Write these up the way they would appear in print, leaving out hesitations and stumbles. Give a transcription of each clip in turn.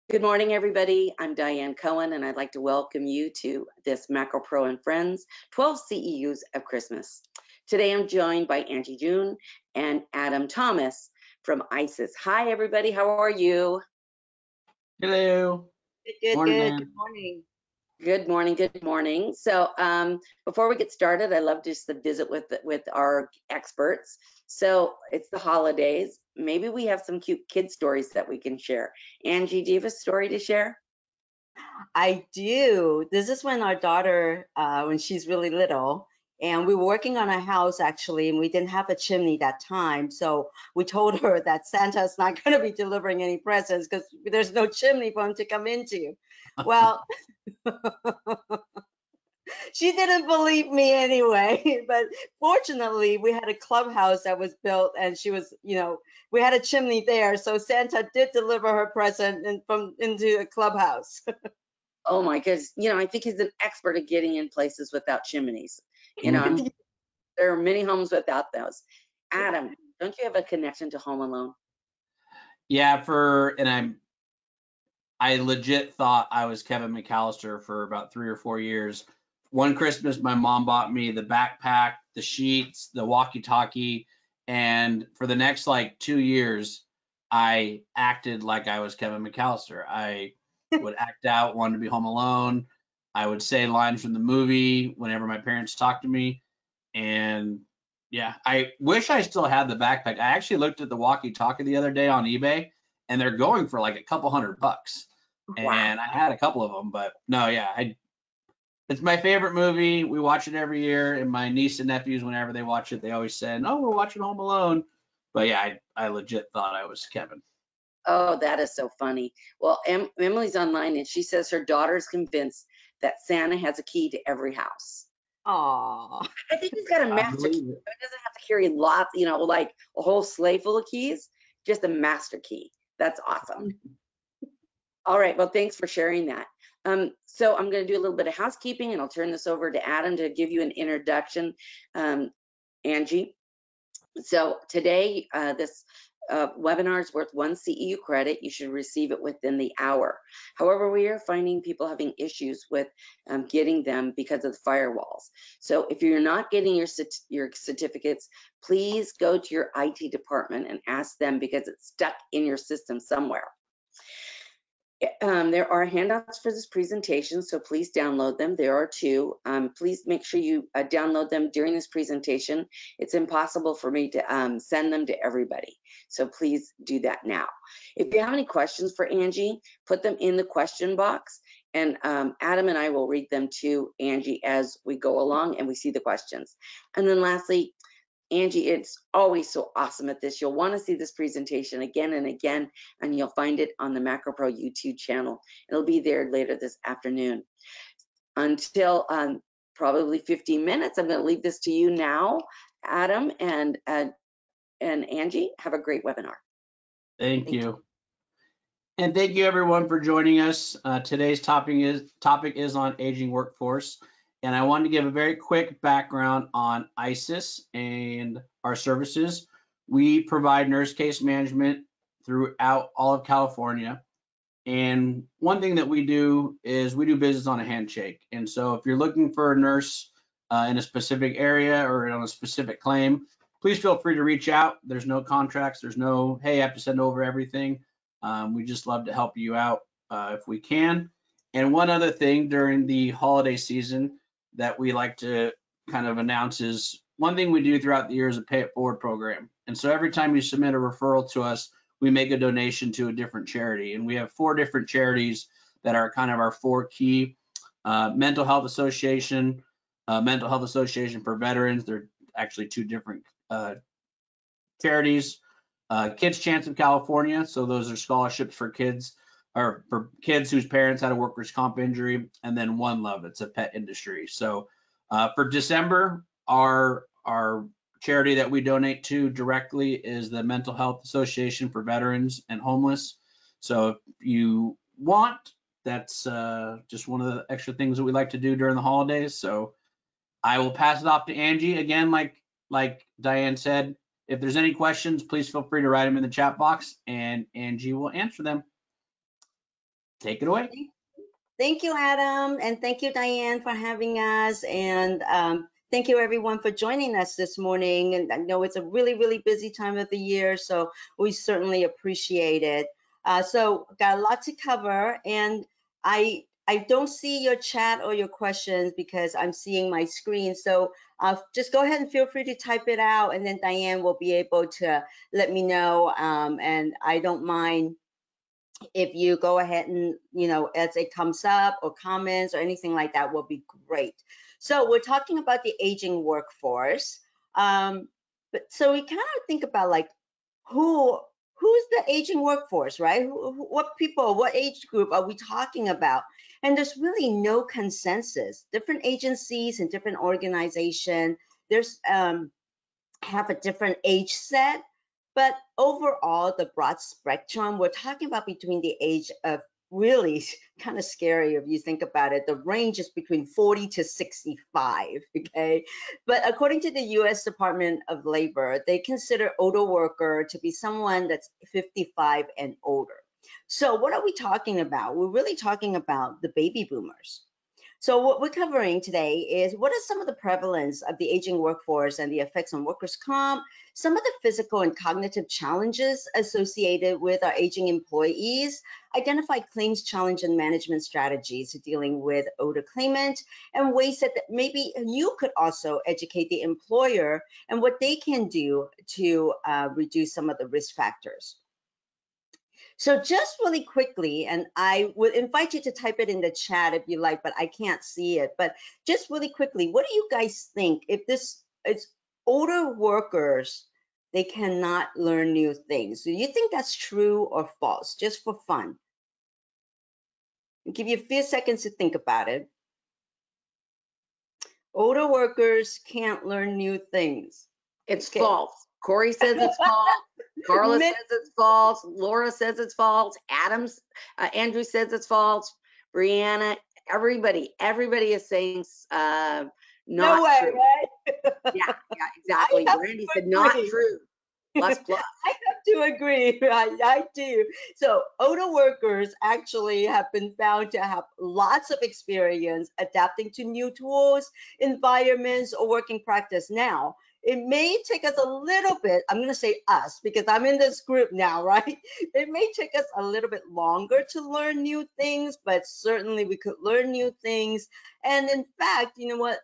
Good morning, everybody. I'm Diane Cohen, and I'd like to welcome you to this Macro Pro and Friends 12 CEUs of Christmas. Today, I'm joined by Angie Jung and Adam Thomas from ISIS. Hi, everybody. How are you? Hello. Good, Morning, good. man. Good morning. Good morning. Good morning. So, before we get started, I love just to visit with our experts. So, it's the holidays. Maybe we have some cute kid stories that we can share. Angie, do you have a story to share? I do. This is when our daughter, when she's really little, and we were working on a house actually, and we didn't have a chimney that time. So we told her that Santa's not going to be delivering any presents because there's no chimney for him to come into. Well, she didn't believe me anyway, but fortunately we had a clubhouse that was built and she was, we had a chimney there. So Santa did deliver her present into a clubhouse. Oh my goodness. I think he's an expert at getting in places without chimneys. I'm sure there are many homes without those. Adam, don't you have a connection to Home Alone? Yeah, I legit thought I was Kevin McAllister for about 3 or 4 years. One Christmas, my mom bought me the backpack, the sheets, the walkie-talkie, and for the next like 2 years, I acted like I was Kevin McAllister. I would act out, wanted to be home alone. I would say lines from the movie whenever my parents talked to me. And yeah, I wish I still had the backpack. I actually looked at the walkie-talkie the other day on eBay, and they're going for like a couple $100. Wow. And I had a couple of them, but no, yeah, it's my favorite movie. We watch it every year, and my niece and nephews, whenever they watch it, they always say, "Oh, we're watching Home Alone." But yeah, I legit thought I was Kevin. Oh, that is so funny. Well, Emily's online and she says her daughter's convinced that Santa has a key to every house. Aw. I think he's got a I master key. believe it. He doesn't have to carry lots, like a whole sleigh full of keys, just a master key. That's awesome. All right. Well, thanks for sharing that. So I'm going to do a little bit of housekeeping, and I'll turn this over to Adam to give you an introduction, Angie. So today, this webinar is worth 1 CEU credit. You should receive it within the hour. However, we are finding people having issues with getting them because of the firewalls. So if you're not getting your certificates, please go to your IT department and ask them because it's stuck in your system somewhere. There are handouts for this presentation, so please download them. There are two. Please make sure you download them during this presentation. It's impossible for me to send them to everybody, so please do that now. If you have any questions for Angie, put them in the question box, and Adam and I will read them to Angie as we go along and we see the questions. And then lastly, Angie, it's always so awesome at this. You'll want to see this presentation again and again, and you'll find it on the Macro Pro YouTube channel. It'll be there later this afternoon. Until probably 15 minutes, I'm going to leave this to you now, Adam and Angie. Have a great webinar. Thank you. And thank you everyone for joining us. Today's topic is on aging workforce. And I wanted to give a very quick background on ISIS and our services. We provide nurse case management throughout all of California. And one thing that we do is we do business on a handshake. And so if you're looking for a nurse in a specific area or on a specific claim, please feel free to reach out. There's no contracts. There's no, hey, I have to send over everything. We just love to help you out if we can. And one other thing during the holiday season that we like to kind of announce is one thing we do throughout the year is a pay it forward program. And so every time you submit a referral to us, we make a donation to a different charity. And we have 4 different charities that are kind of our 4 key. Mental Health Association for Veterans. They're actually 2 different charities. Kids Chance of California. So those are scholarships for kids or for kids whose parents had a workers' comp injury. And then One Love, it's a pet industry. So for December, our charity that we donate to directly is the Mental Health Association for Veterans and Homeless. So if you want, that's just one of the extra things that we like to do during the holidays. So I will pass it off to Angie again, like Diane said. If there's any questions, please feel free to write them in the chat box and Angie will answer them. Take it away. Thank you, Adam, and thank you, Diane, for having us. And thank you, everyone, for joining us this morning. And I know it's a really, really busy time of the year, so we certainly appreciate it. So got a lot to cover, and I don't see your chat or your questions because I'm seeing my screen. So just go ahead and feel free to type it out, and then Diane will be able to let me know. And I don't mind if you go ahead and, as it comes up or comments or anything like that will be great. So we're talking about the aging workforce. But so we kind of think about like who's the aging workforce, right? What people, what age group are we talking about? And there's really no consensus. Different agencies and different organizations, there's have a different age set, but overall, the broad spectrum, we're talking about between the age of really kind of scary if you think about it. The range is between 40 to 65, okay? But according to the US Department of Labor, they consider older worker to be someone that's 55 and older. So what are we talking about? We're really talking about the baby boomers. So what we're covering today is what are some of the prevalence of the aging workforce and the effects on workers' comp, some of the physical and cognitive challenges associated with our aging employees, identify claims challenge and management strategies dealing with older claimant, and ways that maybe you could also educate the employer and what they can do to reduce some of the risk factors. So just really quickly, and I would invite you to type it in the chat if you like, but I can't see it. But just really quickly, what do you guys think if this is older workers, they cannot learn new things? Do you think that's true or false, just for fun? I'll give you a few seconds to think about it. Older workers can't learn new things. It's Okay. false. Corey says it's false. Carla says it's false. Laura says it's false. Andrew says it's false. Brianna, everybody is saying not No way, true. right? Yeah, exactly. Brandy said not true. Plus. I have to agree. I do. So older workers actually have been found to have lots of experience adapting to new tools, environments, or working practice. Now, it may take us a little bit, I'm going to say us because I'm in this group now, right? It may take us a little bit longer to learn new things, but certainly we could learn new things. And in fact, you know what?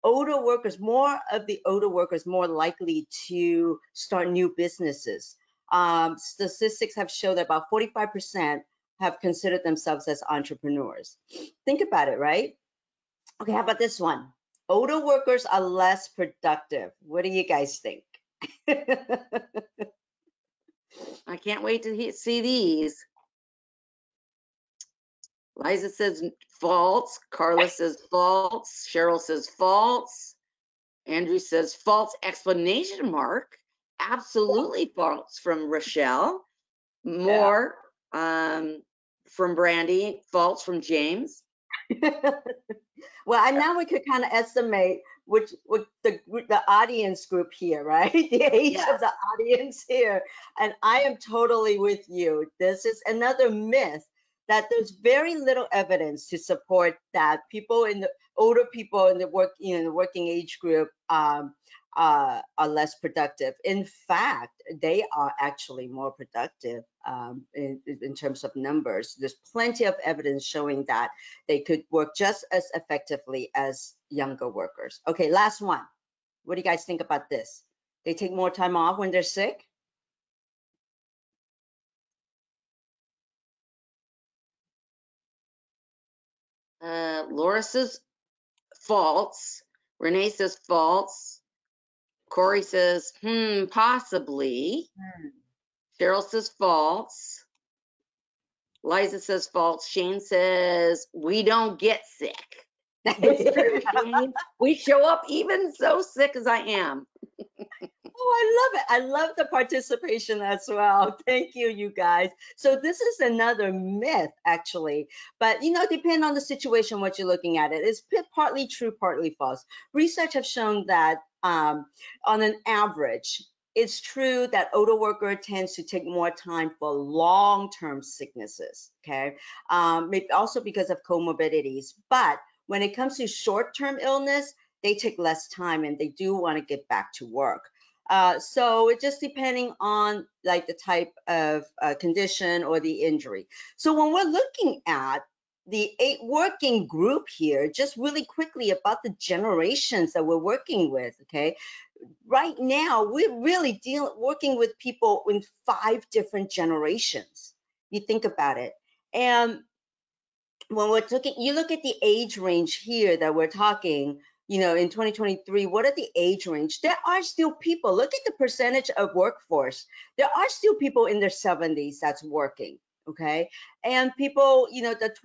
More of the older workers more likely to start new businesses. Statistics have shown that about 45% have considered themselves as entrepreneurs. Think about it, right? Okay, how about this one? Older workers are less productive. What do you guys think? I can't wait to see these. Liza says false. Carla says false. Cheryl says false. Andrew says false explanation mark. Absolutely false from Rochelle. More from Brandy. False from James. Well, and now we could kind of estimate which the audience group here, right? The age of the audience here. And I am totally with you. This is another myth that there's very little evidence to support that older people in the working age group are less productive. In fact, they are actually more productive in terms of numbers. There's plenty of evidence showing that they could work just as effectively as younger workers. Okay, last one. What do you guys think about this? They take more time off when they're sick? Laura says false. Renee says false. Corey says, possibly. Cheryl says false. Liza says false. Shane says, we don't get sick. It's true, Shane. We show up even so sick as I am. Oh, I love it. I love the participation as well. Thank you, you guys. So this is another myth, actually. But, depending on the situation, what you're looking at, it's partly true, partly false. Research have shown that on an average, it's true that older worker tends to take more time for long-term sicknesses, okay? Maybe also because of comorbidities. But when it comes to short-term illness, they take less time and they do want to get back to work. So it just depending on like the type of condition or the injury. So when we're looking at the 8 working group here, just really quickly about the generations that we're working with, okay? Right now, we're really working with people in 5 different generations. You think about it. And when we're talking, you look at the age range here that we're talking, you know, in 2023, what are the age range? There are still people, look at the percentage of workforce. There are still people in their 70s that's working, okay? And people, you know, the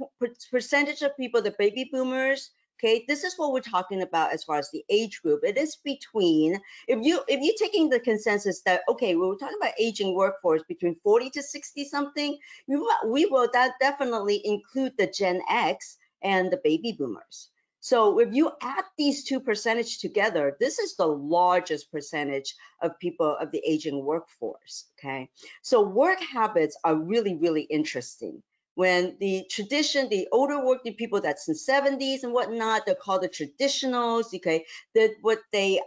percentage of people, the baby boomers, okay, this is what we're talking about as far as the age group. It is between, if you're taking the consensus that, okay, we're talking about aging workforce between 40 to 60 something, we will definitely include the Gen X and the baby boomers. So if you add these 2 percentage together, this is the largest percentage of people of the aging workforce, okay? So work habits are really, really interesting. When the tradition, the older working people that's in 70s and whatnot, they're called the traditionals, okay? That what they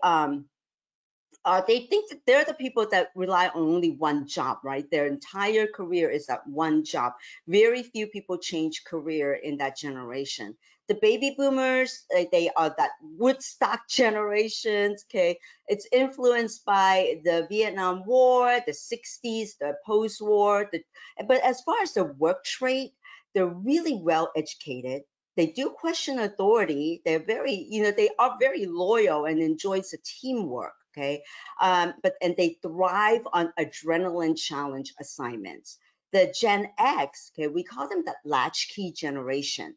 think that they're the people that rely on only one job, right? Their entire career is that one job. Very few people change career in that generation. The baby boomers, they are that Woodstock generations, okay? It's influenced by the Vietnam War, the 60s, the post-war. But as far as the work trait, they're really well educated. They do question authority. They're very, you know, they are very loyal and enjoys the teamwork, okay? And they thrive on adrenaline challenge assignments. The Gen X, okay, we call them the latchkey generation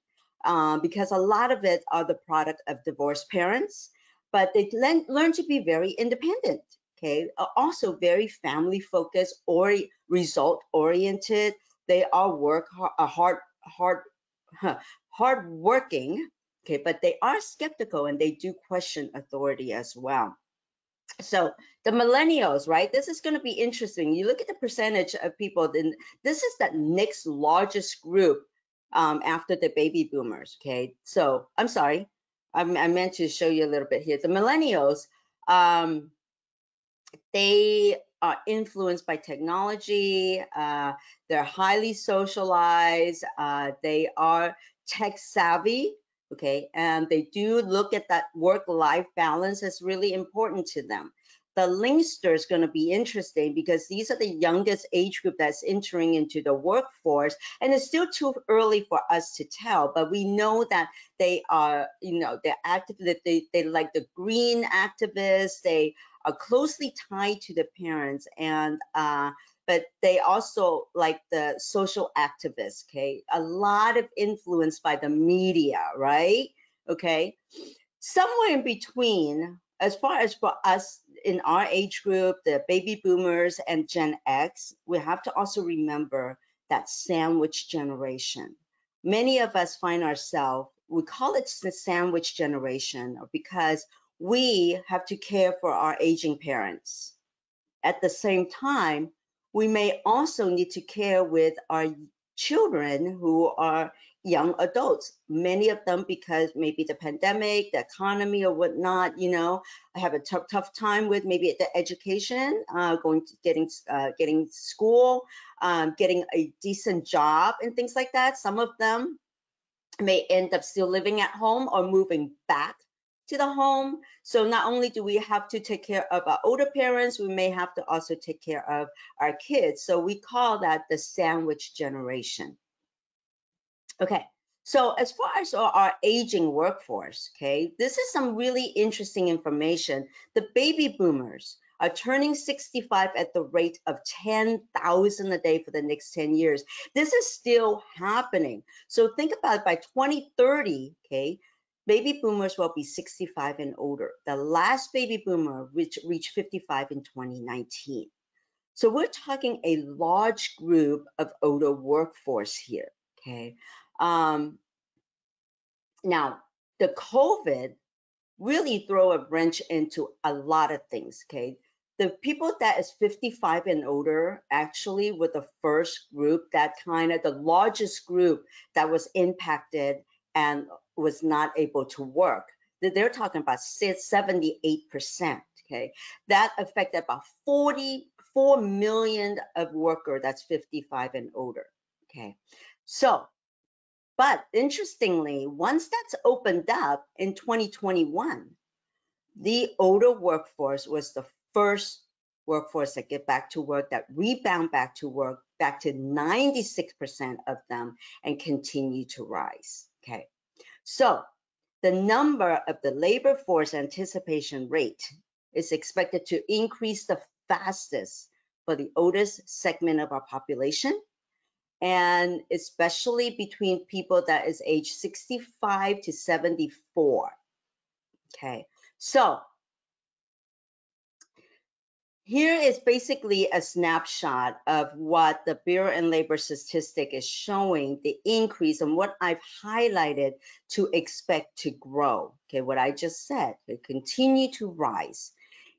because a lot of it are the product of divorced parents, but they learn to be very independent, okay? Also very family focused or result oriented. They are hard working, okay, but they are skeptical and they do question authority as well. So the millennials, right? This is going to be interesting. You look at the percentage of people, then this is the next largest group after the baby boomers. Okay, so I'm sorry, I meant to show you a little bit here. The millennials, they are influenced by technology. They're highly socialized. They are tech savvy. Okay, and they do look at that work-life balance as really important to them. The Linkster is going to be interesting because these are the youngest age group that's entering into the workforce, and it's still too early for us to tell. But we know that they are, you know, they're active. That they like the green activists. They are closely tied to the parents, and but they also like the social activists, okay? A lot of influence by the media, right? Okay, somewhere in between, as far as for us in our age group, the baby boomers and Gen X, we have to also remember that sandwich generation. Many of us find ourselves, we call it the sandwich generation because we have to care for our aging parents. At the same time, we may also need to care with our children who are young adults. Many of them, because maybe the pandemic, the economy, or whatnot, you know, have a tough time with maybe the education, getting school, getting a decent job, and things like that. Some of them may end up still living at home or moving back to the home. So not only do we have to take care of our older parents, we may have to also take care of our kids. So we call that the sandwich generation. Okay, so as far as our aging workforce, okay, this is some really interesting information. The baby boomers are turning 65 at the rate of 10,000 a day for the next 10 years. This is still happening. So think about it, by 2030, okay, baby boomers will be 65 and older. The last baby boomer reached 55 in 2019. So we're talking a large group of older workforce here, okay? Now, the COVID really throw a wrench into a lot of things, okay? the people that is 55 and older actually were the first group, that kind of the largest group that was impacted and was not able to work. They're talking about 78%. Okay, that affected about 44 million of workers that's 55 and older. Okay, so, but interestingly, once that's opened up in 2021, the older workforce was the first workforce that get back to work, that rebound back to work, back to 96% of them, and continue to rise. Okay, so the number of the labor force anticipation rate is expected to increase the fastest for the oldest segment of our population, and especially between people that is age 65 to 74. Okay, so here is basically a snapshot of what the Bureau and Labor Statistic is showing, the increase and what I've highlighted to expect to grow. Okay, what I just said, they continue to rise.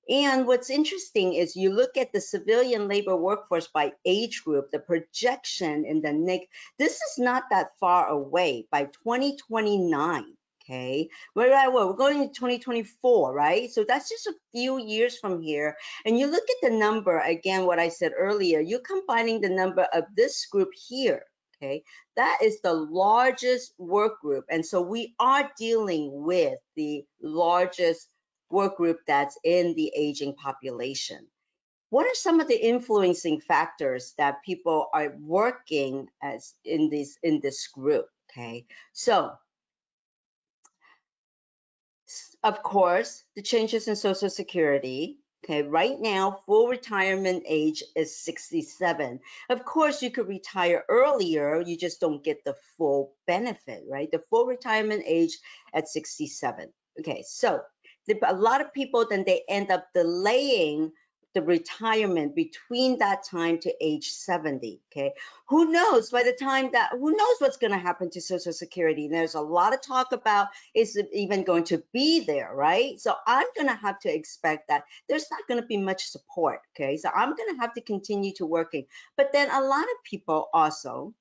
And what's interesting is you look at the civilian labor workforce by age group, the projection in the NIC, this is not that far away. By 2029, okay, we're going to 2024, right? So that's just a few years from here. And you look at the number, again, what I said earlier, you're combining the number of this group here, okay? That is the largest work group. And so we are dealing with the largest work group that's in the aging population. What are some of the influencing factors that people are working as in this group? Okay, so of course the changes in Social Security. Okay, right now full retirement age is 67. Of course you could retire earlier, you just don't get the full benefit, right? The full retirement age at 67. Okay, so a lot of people then they end up delaying the retirement between that time to age 70. Okay, who knows, by the time that, who knows what's going to happen to Social Security? And there's a lot of talk about, is it even going to be there, right? So I'm going to have to expect that there's not going to be much support. Okay, so I'm going to have to continue to working. But then a lot of people also,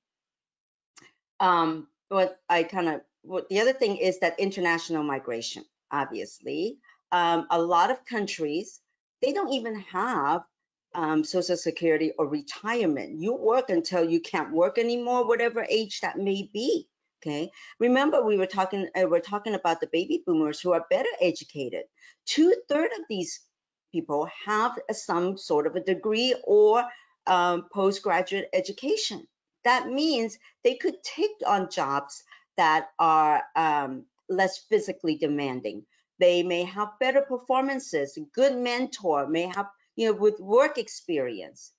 what the other thing is that international migration, obviously. A lot of countries, they don't even have Social Security or retirement. You work until you can't work anymore, whatever age that may be. Okay. Remember, we're talking about the baby boomers who are better educated. 2/3 of these people have some sort of a degree or postgraduate education. That means they could take on jobs that are less physically demanding. They may have better performances, good mentor, may have, with work experience.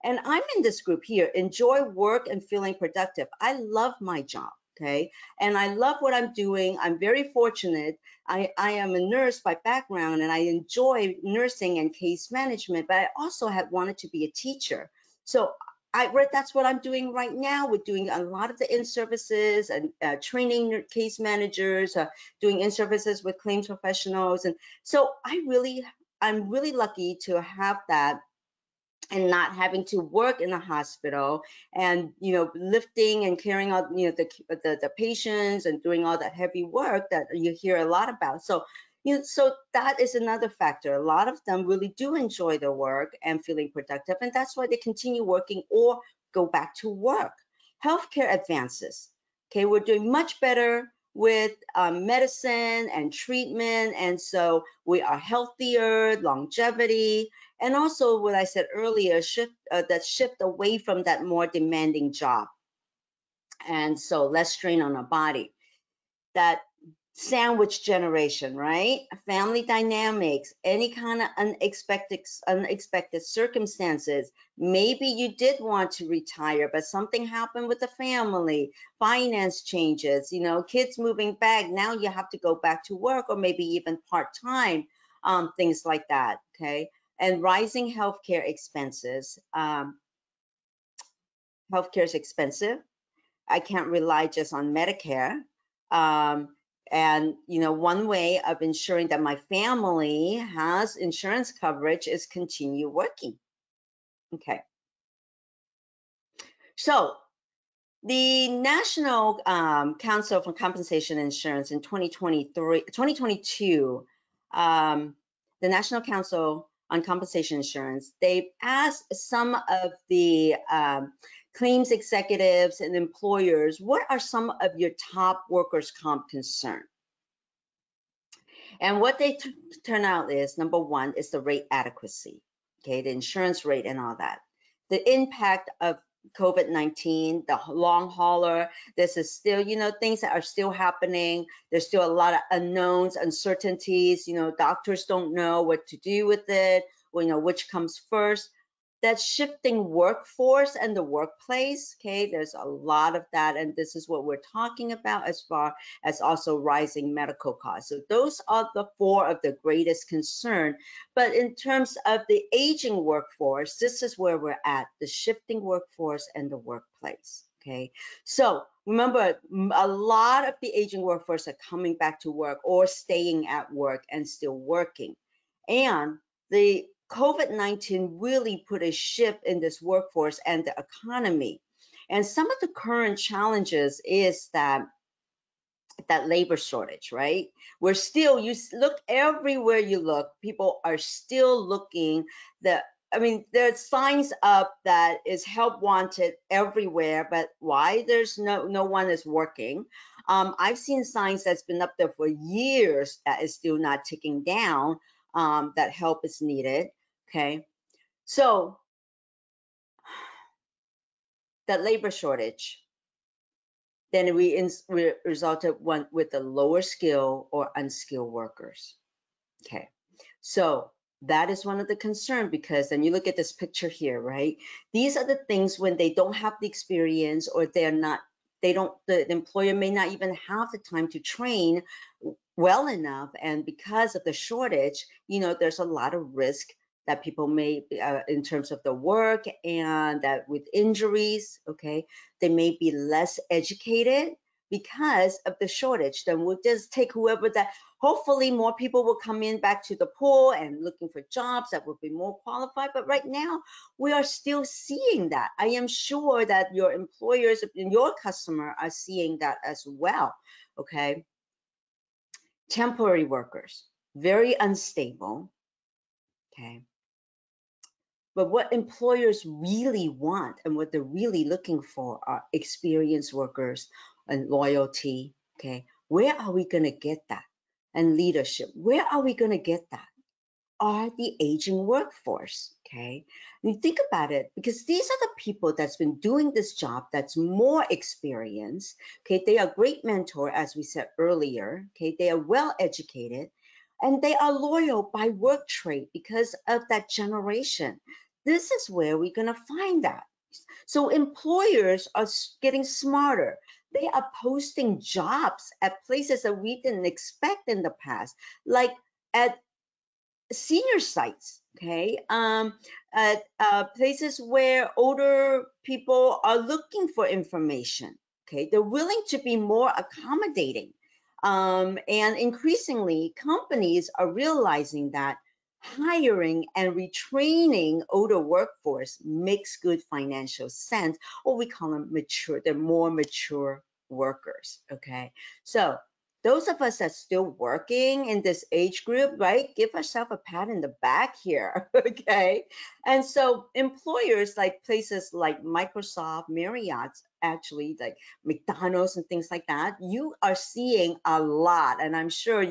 And I'm in this group here, enjoy work and feeling productive. I love my job, okay? And I love what I'm doing. I'm very fortunate. I am a nurse by background, and I enjoy nursing and case management, but I also had wanted to be a teacher. So that's what I'm doing right now. We're doing a lot of the in-services and training case managers, doing in-services with claims professionals. And so I'm really lucky to have that, and not having to work in a hospital and, lifting and carrying out, the patients and doing all that heavy work that you hear a lot about. So, so that is another factor. A lot of them really do enjoy their work and feeling productive, and that's why they continue working or go back to work. Healthcare advances. Okay, we're doing much better with medicine and treatment, and so we are healthier, longevity, and also what I said earlier, that shift away from that more demanding job, and so less strain on our body. That sandwich generation, right? Family dynamics, any kind of unexpected circumstances. Maybe you did want to retire, but something happened with the family, finance changes, kids moving back. Now you have to go back to work, or maybe even part-time, things like that, okay? And rising healthcare expenses. Healthcare is expensive. I can't rely just on Medicare. And, you know, one way of ensuring that my family has insurance coverage is continue working. Okay. So the National Council for Compensation Insurance in 2022, the National Council on Compensation Insurance, they asked some of the claims executives and employers, what are some of your top workers' comp concerns? And what they turn out is, number one, is the rate adequacy, okay, the insurance rate and all that. The impact of COVID-19, the long hauler, this is still, you know, things that are still happening. There's still a lot of unknowns, uncertainties, you know, doctors don't know what to do with it, you know, which comes first. That shifting workforce and the workplace, okay, there's a lot of that, and this is what we're talking about as far as also rising medical costs. So those are the four of the greatest concern. But in terms of the aging workforce, this is where we're at, the shifting workforce and the workplace, okay? So remember, a lot of the aging workforce are coming back to work or staying at work and still working. And the COVID-19 really put a shift in this workforce and the economy. And some of the current challenges is that labor shortage, right? We're still, you look everywhere you look, people are still looking. I mean, there's signs up that is help wanted everywhere, but why? There's no one is working. I've seen signs that's been up there for years that is still not ticking down, that help is needed. Okay, so that labor shortage, then we resulted with the lower skill or unskilled workers. Okay, so that is one of the concern, because then you look at this picture here, right? These are the things when they don't have the experience, or the employer may not even have the time to train well enough, and because of the shortage, you know, there's a lot of risk that people may, in terms of the work, and that with injuries, okay, they may be less educated because of the shortage. Then we'll just take whoever that, hopefully more people will come in back to the pool and looking for jobs that will be more qualified. But right now, we are still seeing that. I am sure that your employers and your customer are seeing that as well, okay? Temporary workers, very unstable, okay? But what employers really want and what they're really looking for are experienced workers and loyalty, okay? Where are we gonna get that? And leadership, where are we gonna get that? Are the aging workforce, okay? And you think about it, because these are the people that's been doing this job that's more experienced, okay? They are great mentor, as we said earlier, okay? They are well educated, and they are loyal by work trait because of that generation. This is where we're gonna find that. So employers are getting smarter. They are posting jobs at places that we didn't expect in the past, like at senior sites, okay, at places where older people are looking for information, okay, they're willing to be more accommodating, and increasingly companies are realizing that hiring and retraining older workforce makes good financial sense, or we call them mature, they're more mature workers, okay? So those of us that's still working in this age group, right, give ourselves a pat in the back here, okay? And so employers like places like Microsoft, Marriott, actually like McDonald's and things like that, you are seeing a lot. And I'm sure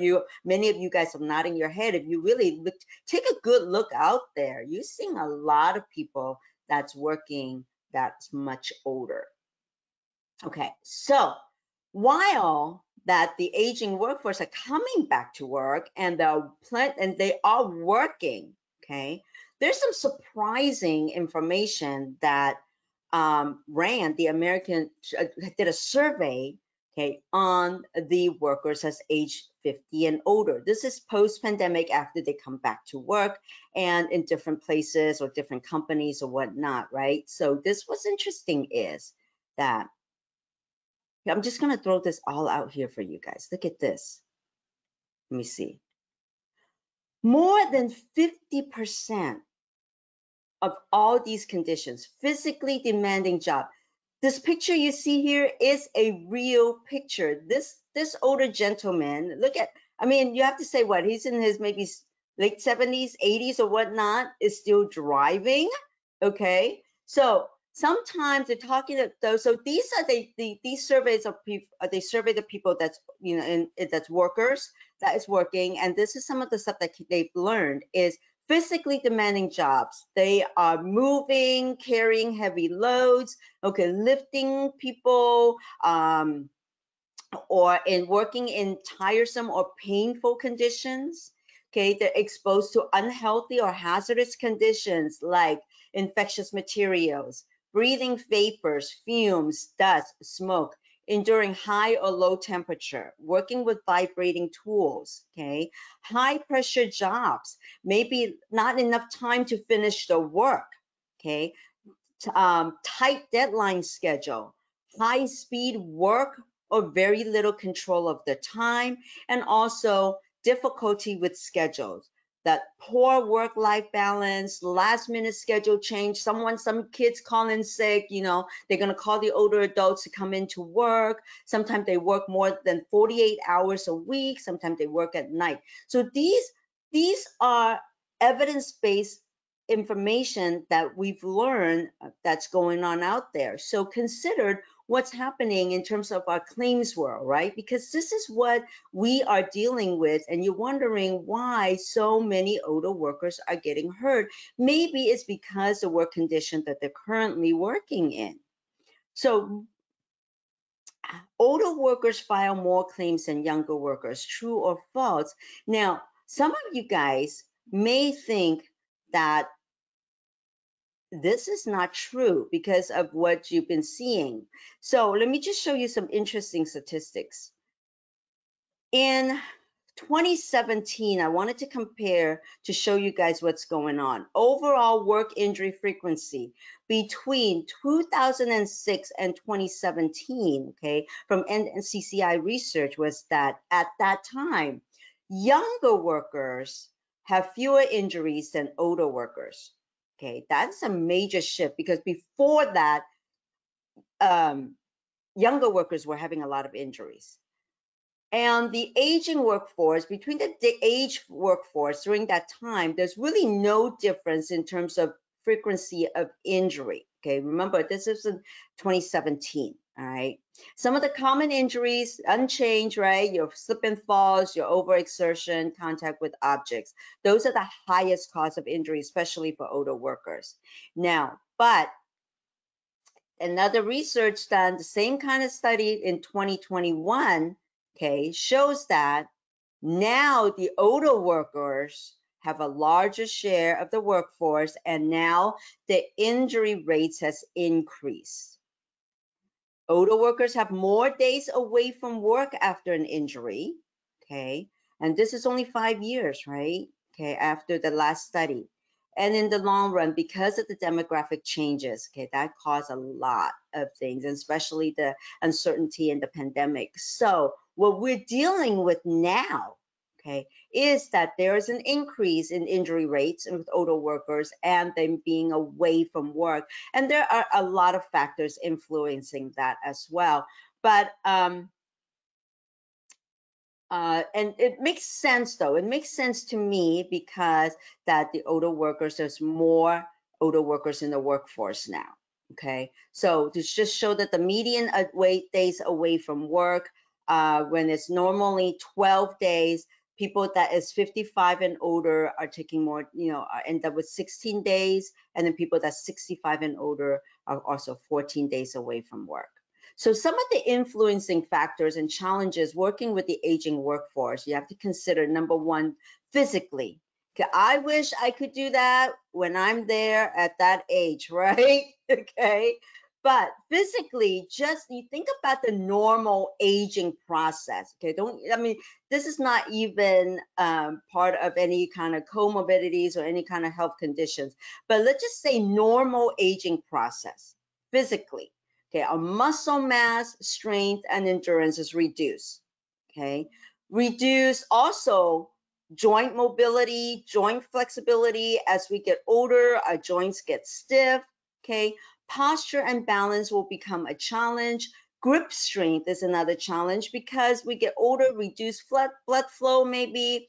many of you guys are nodding your head. If you really look, take a good look out there, you're seeing a lot of people that's working that's much older. Okay, so while that the aging workforce are coming back to work and they are working, okay, there's some surprising information that RAND, the American, did a survey, okay, on the workers as age 50 and older. This is post-pandemic, after they come back to work and in different places or different companies or whatnot, right? So this was interesting is that I'm just going to throw this all out here for you guys. Look at this. Let me see. More than 50% of all these conditions, physically demanding job. This picture you see here is a real picture. This older gentleman, look at, I mean, you have to say what, he's in his maybe late 70s, 80s or whatnot, is still driving, okay? So sometimes they're talking to those, so these are these surveys of people, they survey the people that's, you know, that's workers, that is working, and this is some of the stuff that they've learned is physically demanding jobs. They are moving, carrying heavy loads, okay, lifting people, or in working in tiresome or painful conditions. Okay, they're exposed to unhealthy or hazardous conditions like infectious materials, breathing vapors, fumes, dust, smoke, enduring high or low temperature, working with vibrating tools, okay, high pressure jobs, maybe not enough time to finish the work, okay, tight deadline schedule, high speed work or very little control of the time, and also difficulty with schedules, that poor work-life balance, last minute schedule change, some kids call in sick, you know, they're going to call the older adults to come into work. Sometimes they work more than 48 hours a week. Sometimes they work at night. So these are evidence-based information that we've learned that's going on out there. So consider what's happening in terms of our claims world, right? Because this is what we are dealing with, and you're wondering why so many older workers are getting hurt. Maybe it's because the work condition that they're currently working in. So older workers file more claims than younger workers, true or false? Now, some of you guys may think that this is not true because of what you've been seeing. So let me just show you some interesting statistics. In 2017, I wanted to compare to show you guys what's going on. Overall work injury frequency between 2006 and 2017, okay, from NCCI research was that at that time, younger workers have fewer injuries than older workers. Okay, that's a major shift because before that, younger workers were having a lot of injuries. And the aging workforce, between the age workforce during that time, there's really no difference in terms of frequency of injury. Okay, remember, this is in 2017. All right. Some of the common injuries, unchanged, right? Your slip and falls, your overexertion, contact with objects. Those are the highest cause of injury, especially for older workers. Now, but another research done, the same kind of study in 2021, okay, shows that now the older workers have a larger share of the workforce, and now the injury rates has increased. Older workers have more days away from work after an injury, okay? And this is only 5 years, right? Okay, after the last study. And in the long run, because of the demographic changes, okay, that caused a lot of things, and especially the uncertainty in the pandemic. So what we're dealing with now, okay, is that there is an increase in injury rates with older workers and them being away from work. And there are a lot of factors influencing that as well. But and it makes sense though. It makes sense to me because that the older workers, there's more older workers in the workforce now. Okay, so to just show that the median days away from work, when it's normally 12 days, people that is 55 and older are taking more, you know, end up with 16 days, and then people that's 65 and older are also 14 days away from work. So some of the influencing factors and challenges working with the aging workforce, you have to consider, number one, physically. Okay, I wish I could do that when I'm there at that age, right? Okay. But physically, just you think about the normal aging process. Okay, this is not even part of any kind of comorbidities or any kind of health conditions, but let's just say normal aging process physically. Okay, our muscle mass, strength, and endurance is reduced. Okay, reduce also joint mobility, joint flexibility. As we get older, our joints get stiff. Okay, posture and balance will become a challenge. Grip strength is another challenge because we get older, reduce blood flow, maybe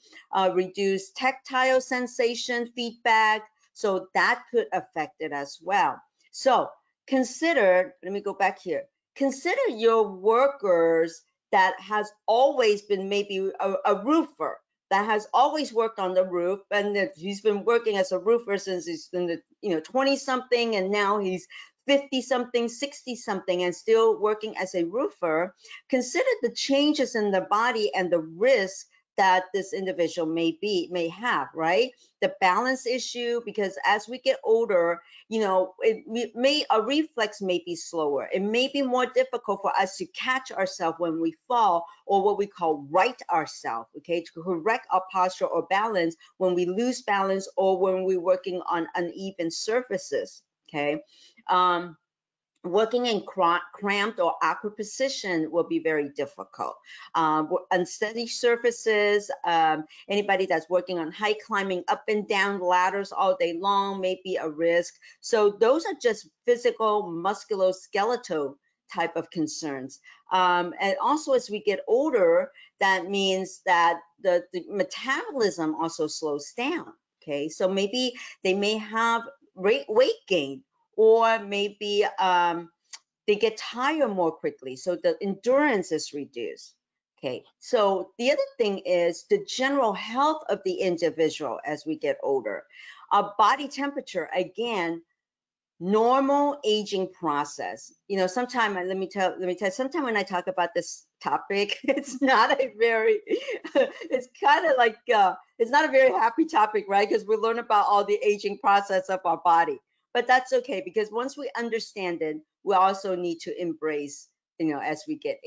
reduce tactile sensation, feedback. So that could affect it as well. So consider, let me go back here. Consider your workers that has always been maybe a roofer that has always worked on the roof, and that he's been working as a roofer since he's been the 20 something, and now he's 50 something, 60 something, and still working as a roofer. Consider the changes in the body and the risk that this individual may have, right? The balance issue, because as we get older, a reflex may be slower. It may be more difficult for us to catch ourselves when we fall, or what we call right ourselves, okay, to correct our posture or balance when we lose balance or when we're working on uneven surfaces, okay? Working in cramped or awkward position will be very difficult. Unsteady surfaces, anybody that's working on high climbing up and down ladders all day long may be a risk. So those are just physical, musculoskeletal type of concerns. And also as we get older, that means that the metabolism also slows down, okay? So maybe they may have weight gain, or maybe they get tired more quickly, so the endurance is reduced. Okay, so the other thing is the general health of the individual as we get older. Our body temperature, again, normal aging process. Sometime let me tell sometime when I talk about this topic, it's not a very it's kind of like it's not a very happy topic, right? Because we learn about all the aging process of our body, but that's okay, because once we understand it, we also need to embrace, as we get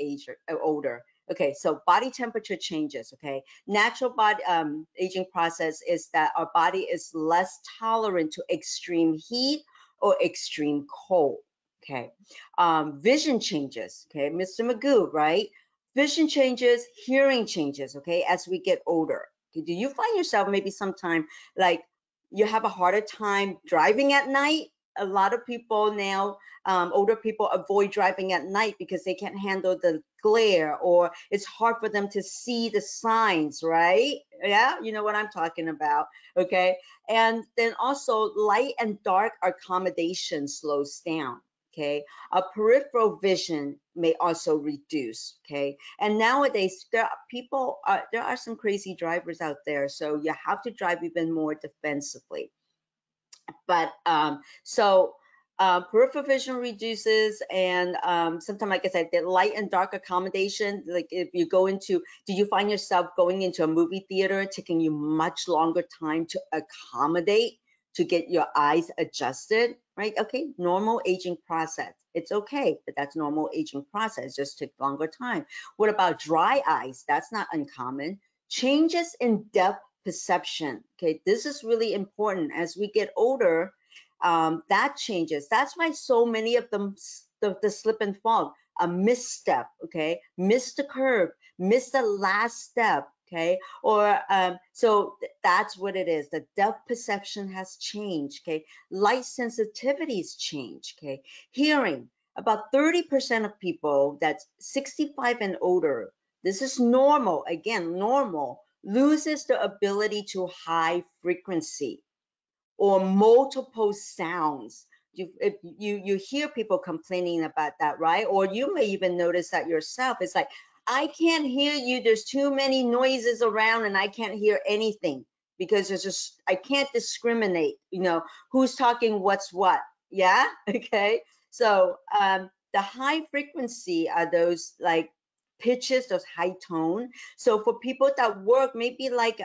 older. Okay, so body temperature changes. Okay, natural body aging process is that our body is less tolerant to extreme heat or extreme cold. Okay, vision changes. Okay, Mr. Magoo, right? Vision changes, hearing changes. Okay, as we get older. Okay, do you find yourself maybe sometime like you have a harder time driving at night? A lot of people now, older people, avoid driving at night because they can't handle the glare, or it's hard for them to see the signs, right? Yeah, you know what I'm talking about. Okay, and then also light and dark accommodation slows down. Okay, our peripheral vision may also reduce. Okay, and nowadays there are some crazy drivers out there, so you have to drive even more defensively. But peripheral vision reduces, and sometimes, like I said, the light and dark accommodation, like if you go into, do you find yourself going into a movie theater taking you much longer time to accommodate, to get your eyes adjusted, right? Okay, normal aging process. It's okay, but that's normal aging process, just take longer time. What about dry eyes? That's not uncommon. Changes in depth perception. Okay, this is really important as we get older. That changes. That's why so many of them, the slip and fall, a misstep. Okay, miss the curve, miss the last step. Okay, or so that's what it is. The depth perception has changed. Okay, light sensitivities change. Okay, hearing. About 30% of people that's 65 and older, this is normal, again, normal, loses the ability to high frequency or multiple sounds. You hear people complaining about that, right? Or you may even notice that yourself. It's like, I can't hear you. There's too many noises around and I can't hear anything, because it's just, I can't discriminate, who's talking what's what. Yeah. Okay. So the high frequency are those like pitches, those high tone. So for people that work maybe like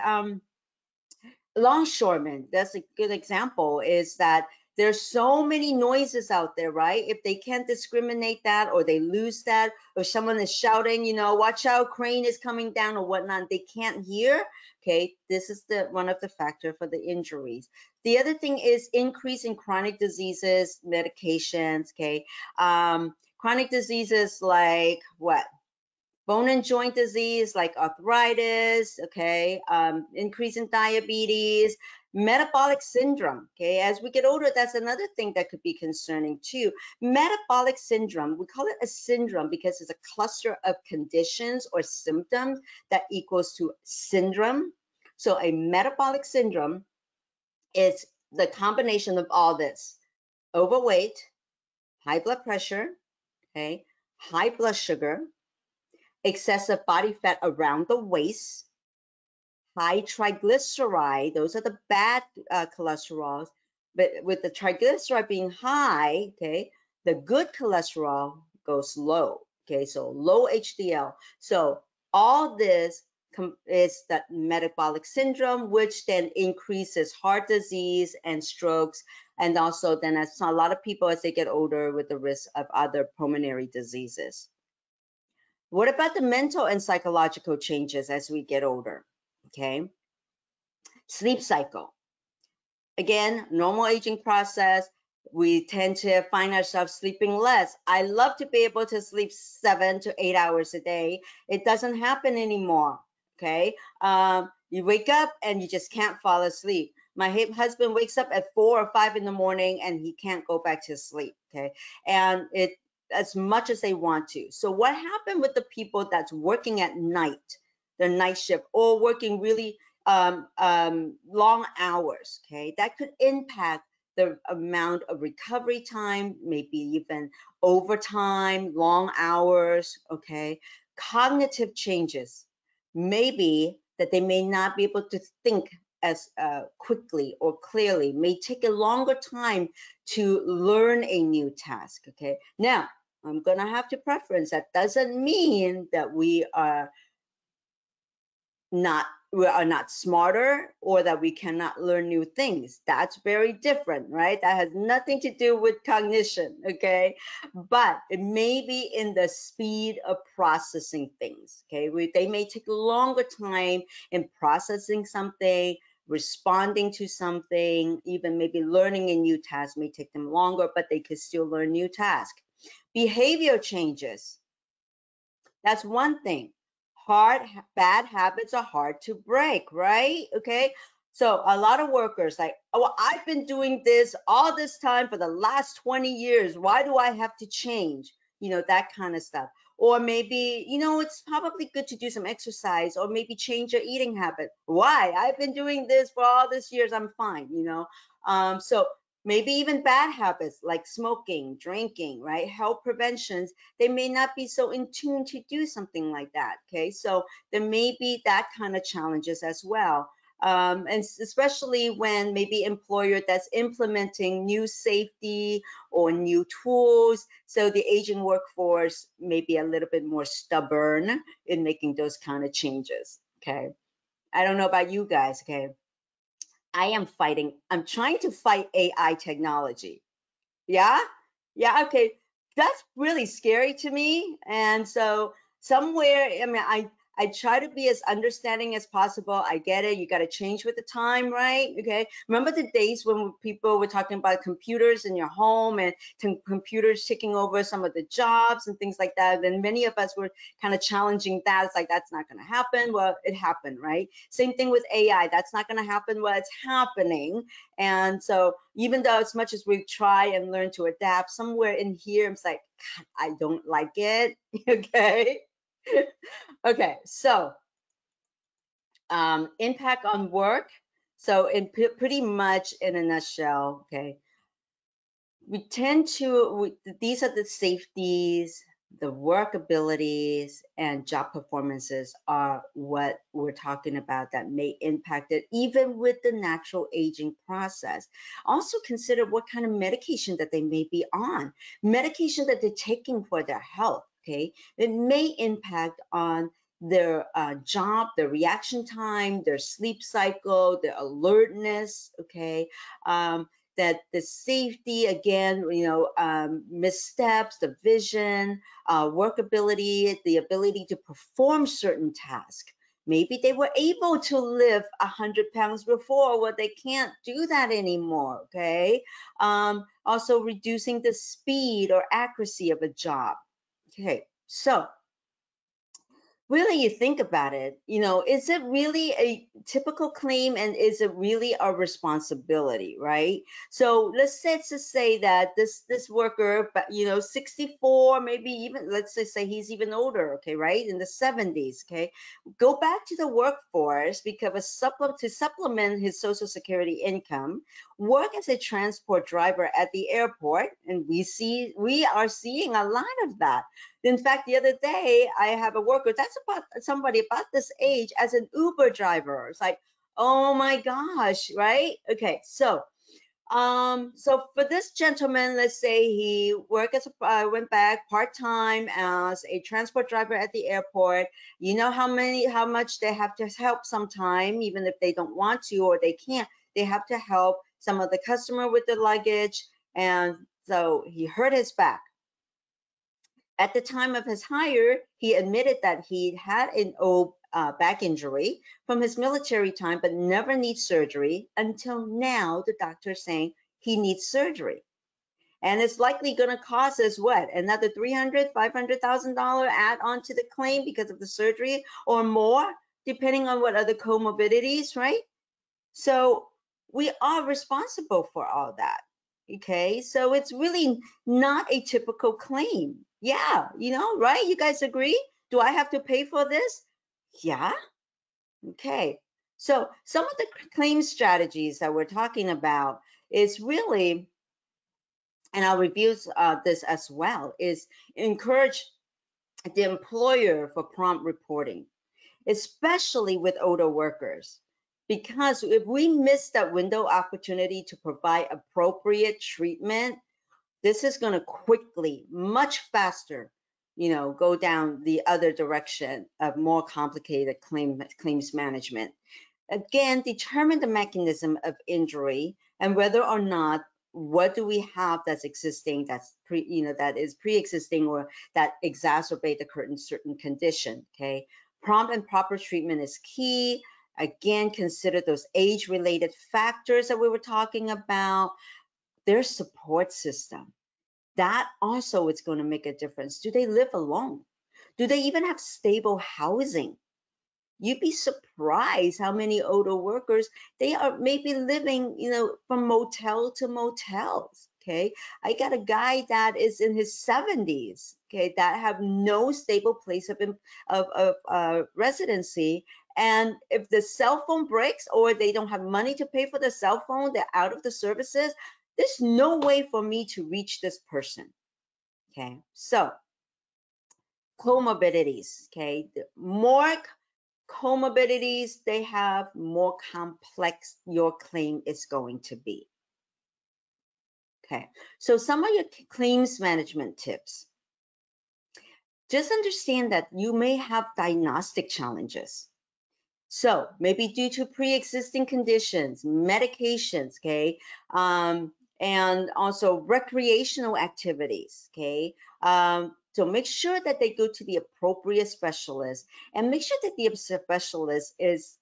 longshoremen, that's a good example, is that there's so many noises out there, right? If they can't discriminate that, or they lose that, or someone is shouting, watch out, crane is coming down or whatnot, they can't hear. Okay, this is one of the factors for the injuries. The other thing is increase in chronic diseases, medications. Okay, Chronic diseases like what? Bone and joint disease like arthritis, okay, increase in diabetes, metabolic syndrome, okay. As we get older, that's another thing that could be concerning too. Metabolic syndrome, we call it a syndrome because it's a cluster of conditions or symptoms that equals to syndrome. So a metabolic syndrome is the combination of all this: overweight, high blood pressure, okay, high blood sugar, excessive body fat around the waist, high triglyceride, those are the bad cholesterols, but with the triglyceride being high, okay, the good cholesterol goes low, okay, so low HDL. So all this is that metabolic syndrome, which then increases heart disease and strokes, and also then as a lot of people as they get older with the risk of other pulmonary diseases. What about the mental and psychological changes as we get older? Okay. Sleep cycle. Again, normal aging process. We tend to find ourselves sleeping less. I love to be able to sleep 7 to 8 hours a day. It doesn't happen anymore. Okay. You wake up and you just can't fall asleep. My husband wakes up at 4 or 5 in the morning and he can't go back to sleep. Okay. And it, as much as they want to. So what happened with the people that's working at night, the night shift, or working really long hours, okay, that could impact the amount of recovery time, maybe even overtime, long hours, okay. Cognitive changes, maybe that they may not be able to think as quickly or clearly, may take a longer time to learn a new task, okay. Now, I'm gonna have to preference that doesn't mean that we are not smarter or that we cannot learn new things. That's very different, right? That has nothing to do with cognition, okay? But it may be in the speed of processing things, okay? They may take a longer time in processing something, responding to something, even maybe learning a new task may take them longer, but they could still learn new tasks. Behavior changes. That's one thing. Bad habits are hard to break, right? Okay. So a lot of workers like, oh, well, I've been doing this all this time for the last 20 years. Why do I have to change? You know, that kind of stuff. Or maybe, you know, it's probably good to do some exercise or maybe change your eating habit. Why? I've been doing this for all these years. I'm fine, you know. So maybe even bad habits like smoking, drinking, right? Health preventions, they may not be so in tune to do something like that, okay? So there may be that kind of challenges as well. And especially when maybe employer that's implementing new safety or new tools, so the aging workforce may be a little bit more stubborn in making those kind of changes, okay? I don't know about you guys, okay? I'm trying to fight AI technology. Yeah? Yeah, okay. That's really scary to me. And so somewhere, I mean, I try to be as understanding as possible. I get it. You got to change with the time, right? Okay. Remember the days when people were talking about computers in your home and computers taking over some of the jobs and things like that. Then many of us were kind of challenging that. It's like, that's not going to happen. Well, it happened, right? Same thing with AI. That's not going to happen. Well, it's happening. And so even though as much as we try and learn to adapt, somewhere in here, it's like, God, I don't like it, okay? Okay, so impact on work. So pretty much in a nutshell, okay, we tend to, these are the safeties, the work abilities, and job performances are what we're talking about that may impact it, even with the natural aging process. Also consider what kind of medication that they may be on, medication that they're taking for their health, okay? It may impact on their job, their reaction time, their sleep cycle, their alertness, okay? That the safety, again, you know, missteps, the vision, workability, the ability to perform certain tasks Maybe they were able to lift 100 pounds before, well, they can't do that anymore, okay? Also reducing the speed or accuracy of a job. Okay, so really you think about it, is it really a typical claim and is it really a responsibility, right? So let's just say that this worker, but 64, maybe even let's just say he's even older, okay, right, in the 70s, okay, go back to the workforce because to supplement his social security income, work as a transport driver at the airport, and we are seeing a lot of that. In fact, the other day, I have a worker that's about somebody about this age as an Uber driver. It's like, oh my gosh, right? Okay, so for this gentleman, let's say he went back part-time as a transport driver at the airport. You know how much they have to help sometime, even if they don't want to or they can't. They have to help some of the customer with the luggage, and so he hurt his back. At the time of his hire, he admitted that he had an old back injury from his military time, but never needs surgery until now. The doctor's saying he needs surgery. And it's likely going to cost us what? Another $300,000, $500,000 add on to the claim because of the surgery or more, depending on what other comorbidities, right? So we are responsible for all that. Okay, so it's really not a typical claim. Yeah, right? You guys agree? Do I have to pay for this? Yeah. Okay. So some of the claim strategies that we're talking about is really, and I'll review this as well, is encourage the employer for prompt reporting, especially with older workers. Because if we miss that window opportunity to provide appropriate treatment, this is going to quickly, much faster, go down the other direction of more complicated claims management. Again, determine the mechanism of injury and whether or not what do we have that's existing, that is pre-existing or that exacerbate the current certain condition. Okay, prompt and proper treatment is key. Again, consider those age-related factors that we were talking about. Their support system, that also is going to make a difference. Do they live alone? Do they even have stable housing? You'd be surprised how many older workers, they are maybe living, from motel to motels. Okay, I got a guy that is in his 70s, okay, that have no stable place of residency. And if the cell phone breaks or they don't have money to pay for the cell phone, they're out of the services, there's no way for me to reach this person. Okay, so comorbidities, okay, the more comorbidities they have, more complex your claim is going to be. Okay, so some of your claims management tips. Just understand that you may have diagnostic challenges. So maybe due to pre-existing conditions, medications, okay, and also recreational activities, okay. So make sure that they go to the appropriate specialist and make sure that the specialist is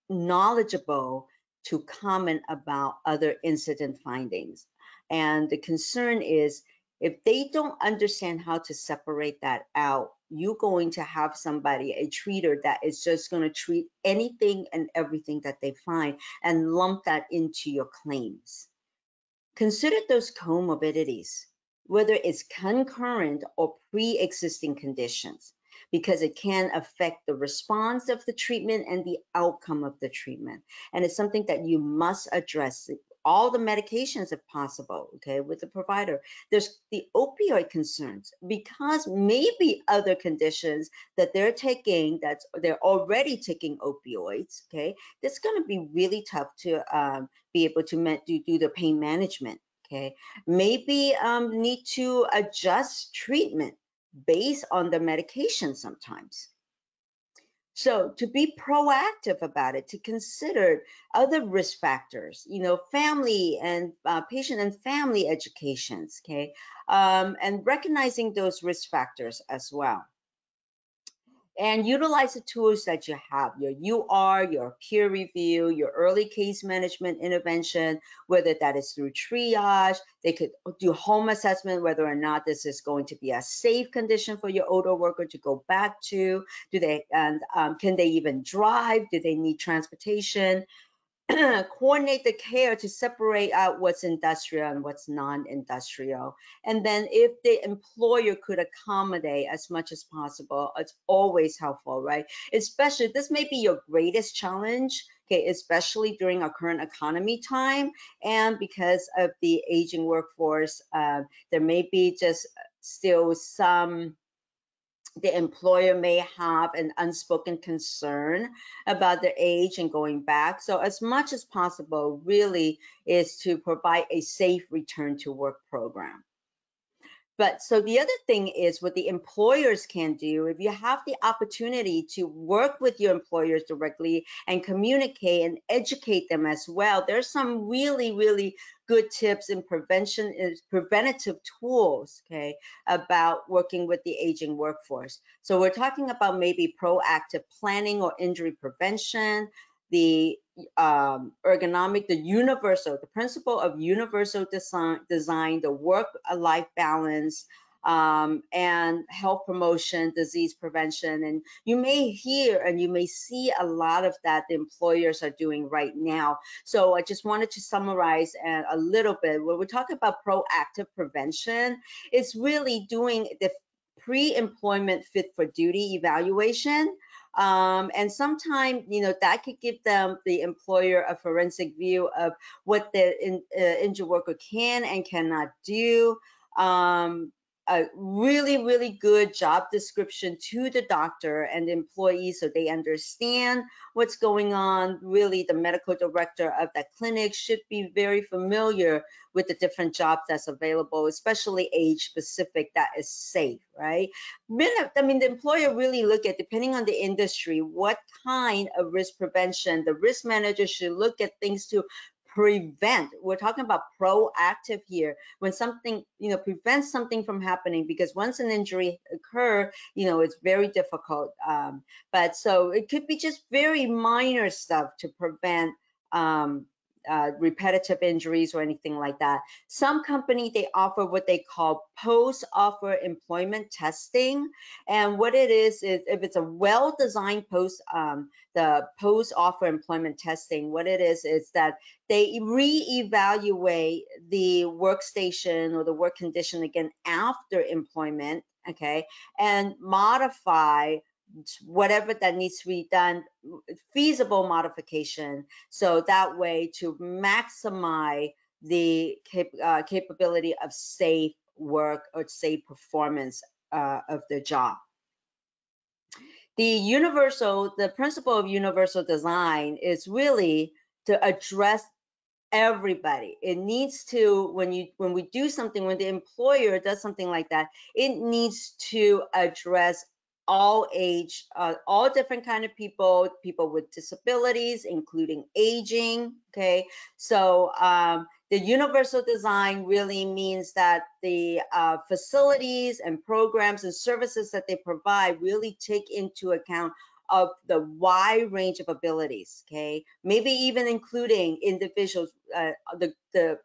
knowledgeable to comment about other incident findings. And the concern is if they don't understand how to separate that out, you're going to have somebody, a treater, that is just going to treat anything and everything that they find and lump that into your claims. Consider those comorbidities, whether it's concurrent or pre-existing conditions, because it can affect the response of the treatment and the outcome of the treatment. And it's something that you must address. All the medications if possible, okay, with the provider. There's the opioid concerns, because maybe other conditions that they're taking, they're already taking opioids, okay, that's going to be really tough to be able to do the pain management, okay. Maybe need to adjust treatment based on the medication sometimes. So to be proactive about it, to consider other risk factors, family and patient and family educations, okay, and recognizing those risk factors as well. and utilize the tools that you have, your UR, your peer review, your early case management intervention, whether that is through triage. They could do home assessment, whether or not this is going to be a safe condition for your older worker to go back to. Do they, and can they even drive? Do they need transportation? Coordinate the care to separate out what's industrial and what's non-industrial. And then if the employer could accommodate as much as possible, it's always helpful, right? Especially, this may be your greatest challenge, okay, especially during our current economy time. And because of the aging workforce, there may be just still some, the employer may have an unspoken concern about their age and going back. So as much as possible really is to provide a safe return to work program. But so the other thing is what the employers can do, if you have the opportunity to work with your employers directly and communicate and educate them as well, there's some really, really good tips and preventative tools, okay, about working with the aging workforce. So we're talking about maybe proactive planning or injury prevention, the ergonomic, the principle of universal design, the work-life balance, and health promotion, disease prevention. And you may hear and you may see a lot of that the employers are doing right now. So I just wanted to summarize a little bit. When we're talking about proactive prevention, it's really doing the pre-employment fit for duty evaluation. And sometimes, that could give them, the employer, a forensic view of what the injured worker can and cannot do. A really, really good job description to the doctor and the employee so they understand what's going on. Really, the medical director of that clinic should be very familiar with the different jobs that's available, especially age specific, that is safe, right? I mean, the employer really look at, depending on the industry, what kind of risk prevention, the risk manager should look at things to prevent. We're talking about proactive here. When something, prevents something from happening, because once an injury occur, it's very difficult. But so it could be just very minor stuff to prevent repetitive injuries or anything like that. Some company, they offer what they call post-offer employment testing. And what it is if it's a well-designed the post-offer employment testing, what it is that they reevaluate the workstation or the work condition again after employment, okay, and modify whatever that needs to be done, feasible modification, so that way to maximize the capability of safe work or safe performance of the job. The principle of universal design is really to address everybody. It needs to, when we do something, when the employer does something like that, it needs to address all age, all different kind of people with disabilities, including aging, okay? So the universal design really means that the facilities and programs and services that they provide really take into account of the wide range of abilities, okay? Maybe even including individuals, the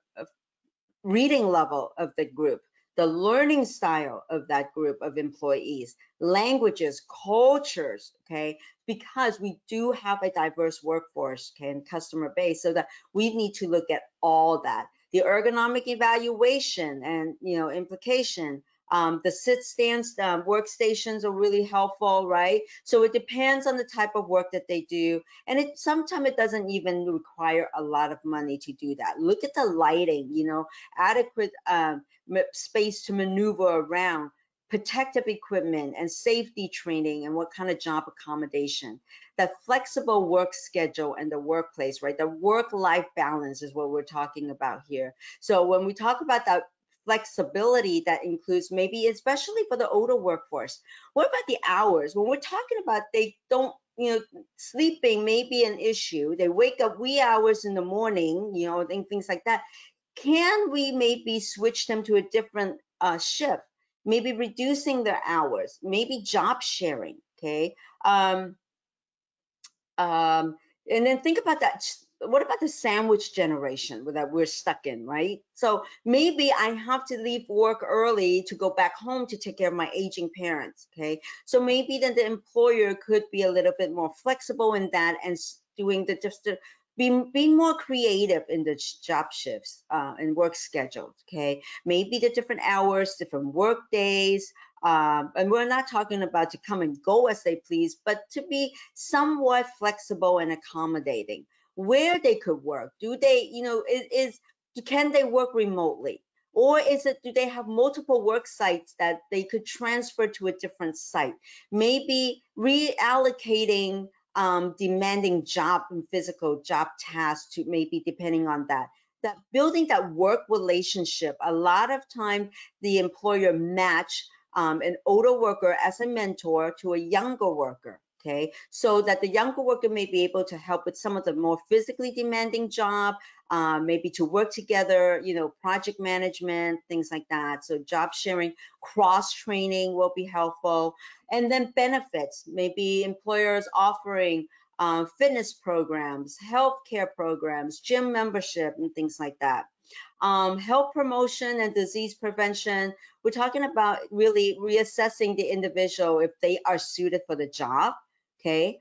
reading level of the group, the learning style of that group of employees, languages, cultures, okay? Because we do have a diverse workforce, okay, and customer base, so that we need to look at all that. The ergonomic evaluation and, implication, the sit-stands workstations are really helpful, right? So it depends on the type of work that they do. And sometimes it doesn't even require a lot of money to do that. Look at the lighting, adequate space to maneuver around, protective equipment and safety training, and what kind of job accommodation. The flexible work schedule and the workplace, right? The work-life balance is what we're talking about here. So when we talk about that flexibility, that includes maybe, especially for the older workforce, what about the hours? When we're talking about they don't, sleeping may be an issue. They wake up wee hours in the morning, and things like that. Can we maybe switch them to a different shift? maybe reducing their hours, maybe job sharing, okay? And then think about that. What about the sandwich generation that we're stuck in, right? So maybe I have to leave work early to go back home to take care of my aging parents, okay? So maybe then the employer could be a little bit more flexible in that and doing being more creative in the job shifts and work schedules, okay? Maybe the different hours, different work days, and we're not talking about to come and go as they please, but to be somewhat flexible and accommodating where they could work. Do they, can they work remotely? Or do they have multiple work sites that they could transfer to a different site? Maybe reallocating demanding job and physical job tasks to maybe depending on that. That building that work relationship, a lot of time the employer match an older worker as a mentor to a younger worker, okay? So that the younger worker may be able to help with some of the more physically demanding job, maybe to work together, project management, things like that. So job sharing, cross training will be helpful. And then benefits, maybe employers offering fitness programs, healthcare programs, gym membership, and things like that. Health promotion and disease prevention, we're talking about really reassessing the individual if they are suited for the job, okay?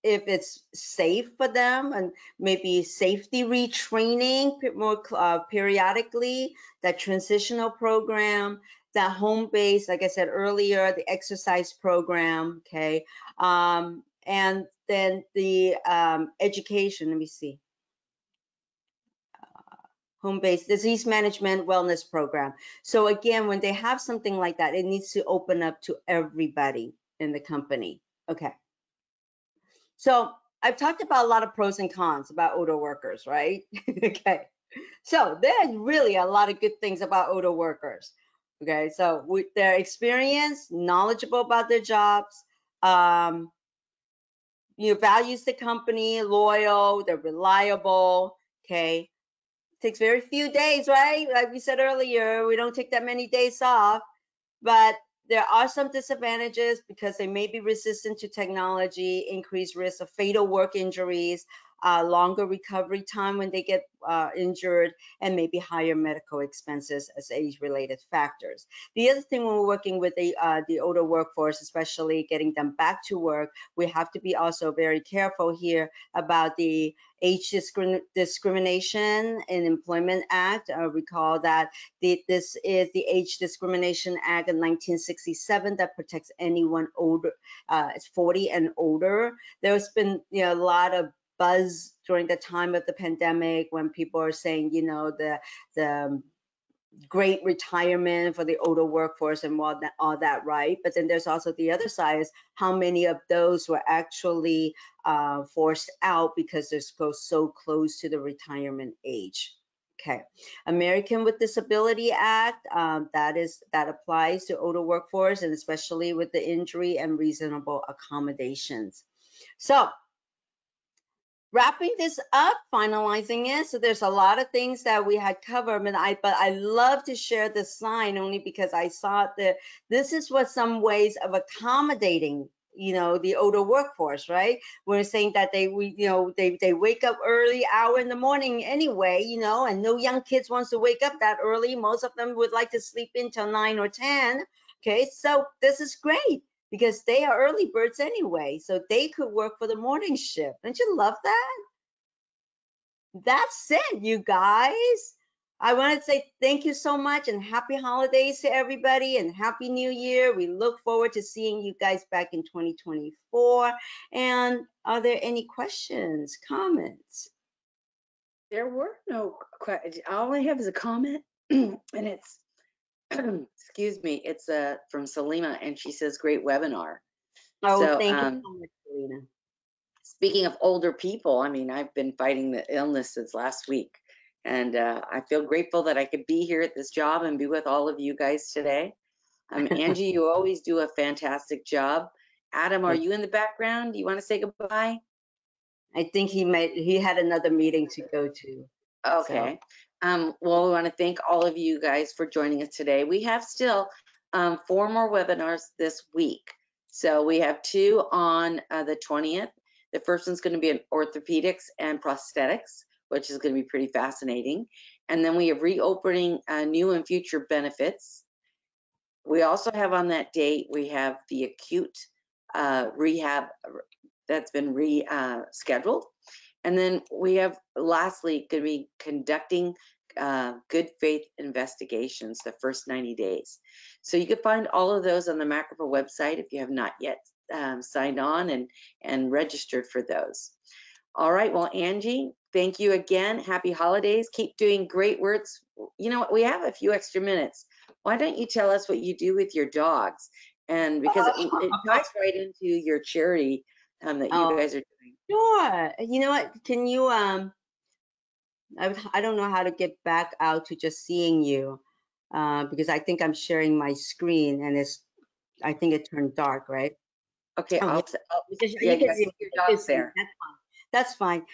If it's safe for them, and maybe safety retraining more periodically, that transitional program, that home base, like I said earlier, the exercise program, okay? And then the education, let me see. Home-based disease management wellness program. So again, when they have something like that, it needs to open up to everybody in the company. Okay. So I've talked about a lot of pros and cons about older workers, right? Okay. So there's really a lot of good things about older workers. Okay. So their experience, knowledgeable about their jobs, values the company, loyal, they're reliable. Okay. Takes very few days, right? Like we said earlier, we don't take that many days off, but there are some disadvantages because they may be resistant to technology, increased risk of fatal work injuries, longer recovery time when they get injured, and maybe higher medical expenses as age-related factors. The other thing when we're working with the older workforce, especially getting them back to work, we have to be also very careful here about the Age Discrimination in Employment Act. Recall that this is the Age Discrimination Act of 1967 that protects anyone older, 40 and older. There's been a lot of buzz during the time of the pandemic when people are saying, the great retirement for the older workforce and all that, right? But then there's also the other side is how many of those were actually forced out because they're so close to the retirement age. Okay, American with Disability Act, that applies to older workforce and especially with the injury and reasonable accommodations. So wrapping this up, finalizing it. So there's a lot of things that we had covered, but I love to share this sign only because I saw that this is what some ways of accommodating, the older workforce, right? We're saying that they wake up early hour in the morning anyway, and no young kids wants to wake up that early. Most of them would like to sleep until 9 or 10. Okay, so this is great, because they are early birds anyway, so they could work for the morning shift. Don't you love that? That's it, you guys. I want to say thank you so much and happy holidays to everybody and happy new year. We look forward to seeing you guys back in 2024. And are there any questions, comments? There were no questions. All I have is a comment, and it's excuse me, it's from Salima, and she says, great webinar. Oh, so, thank you so much, Selena. Speaking of older people, I mean, I've been fighting the illness since last week, and I feel grateful that I could be here at this job and be with all of you guys today. Angie, you always do a fantastic job. Adam, are you in the background? Do you want to say goodbye? I think he had another meeting to go to. Okay. Well, we want to thank all of you guys for joining us today. We have still 4 more webinars this week. So we have 2 on the 20th. The first one's going to be on orthopedics and prosthetics, which is going to be pretty fascinating. And then we have reopening new and future benefits. We also have on that date, we have the acute rehab that's been rescheduled. And then we have, lastly, going to be conducting good faith investigations the first 90 days. So you can find all of those on the Macropro website if you have not yet signed on and registered for those. All right, well, Angie, thank you again. Happy holidays. Keep doing great works. You know what? We have a few extra minutes. Why don't you tell us what you do with your dogs? And because it ties right into your charity that you guys are doing. Sure. You know what? Can you, I don't know how to get back out to just seeing you because I think I'm sharing my screen and I think it turned dark, right? Okay, Oh, yeah, you see your dogs there. That's fine.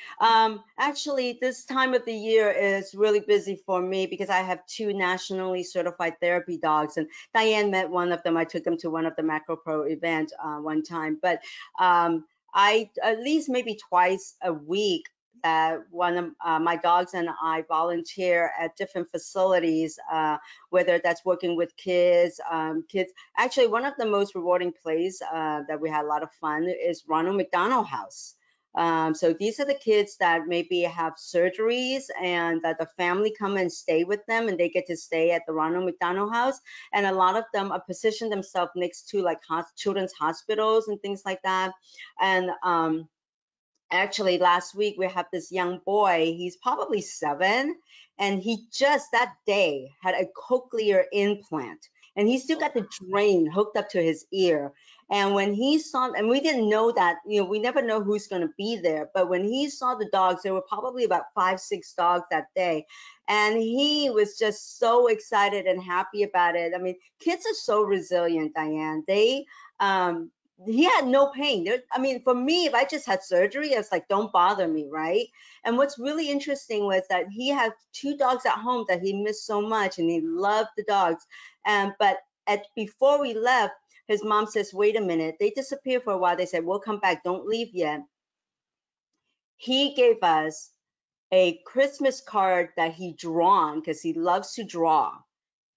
Actually, this time of the year is really busy for me because I have 2 nationally certified therapy dogs, and Diane met one of them. I took him to one of the Macropro events one time, but I at least maybe twice a week that one of my dogs and I volunteer at different facilities, whether that's working with kids. Actually, one of the most rewarding plays that we had a lot of fun is Ronald McDonald House. So these are the kids that maybe have surgeries and that the family come and stay with them and they get to stay at the Ronald McDonald House. And a lot of them are positioned themselves next to like children's hospitals and things like that. And actually last week we have this young boy, he's probably 7, and he just that day had a cochlear implant. And he still got the drain hooked up to his ear. And when he saw, and we didn't know that, you know, we never know who's going to be there. But when he saw the dogs, there were probably about 5, 6 dogs that day. And he was just so excited and happy about it. I mean, kids are so resilient, Diane. He had no pain. I mean, for me, if I just had surgery, it's like, don't bother me, right? And what's really interesting was that he had 2 dogs at home that he missed so much, and he loved the dogs. But before we left, his mom says, wait a minute. They disappeared for a while. They said, we'll come back. Don't leave yet. He gave us a Christmas card that he drawn because he loves to draw.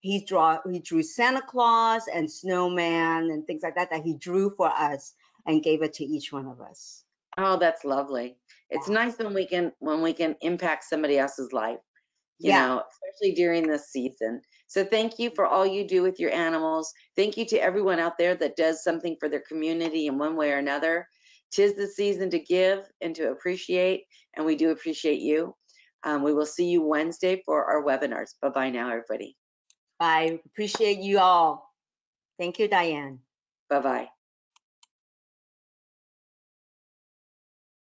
He drew Santa Claus and snowman and things like that he drew for us and gave it to each one of us. Oh, that's lovely. It's nice when we can impact somebody else's life, you know, especially during this season. So thank you for all you do with your animals. Thank you to everyone out there that does something for their community in one way or another. 'Tis the season to give and to appreciate, and we do appreciate you. We will see you Wednesday for our webinars. Bye-bye now, everybody. I appreciate you all. Thank you, Diane. Bye-bye.